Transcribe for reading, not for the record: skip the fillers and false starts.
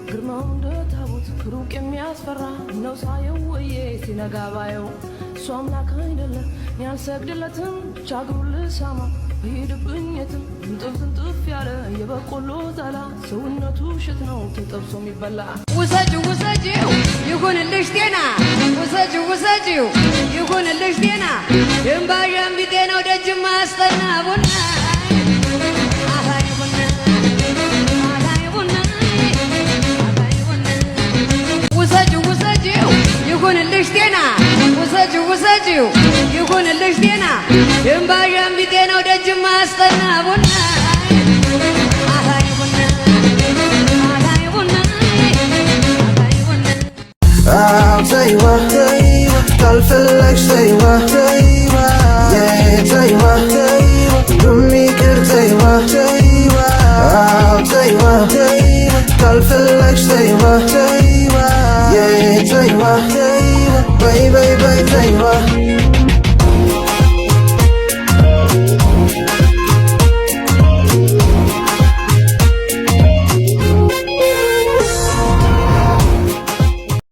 ግርማው እንደ ታቦት ሩቅ የሚያስፈራ ነው ሳየው ወዬ ሲነጋ ባየው እሱ አምላክ አይደለም ያልሰግድለትም ቻግሩ ልሳማ ይሄድብኝ የትም እንጥፍ ያለ የበቆሎ ዛላ ሰውነቱ ሽት ነው ተጠብሶ የሚበላ ውሰጂው ይሁንልሽ ጤና ውሰጂው ይሁንልሽ ጤና ድንባዣም ቢጤ ነው ደጅ ማስጠና ቡና ውሰጂው ይሁንልሽ ጤና ውሰጂው ይሁንልሽ ጤና ድንባዣም ቢጤ ነው ደጅ ማስጠና ቡና I'll tell you what, ካልፈለግሽ ተይዋ tell you what, በሚቅር ተይዋ I'll tell you what, ካልፈለግሽ ተይዋ tell you what, bye tell you what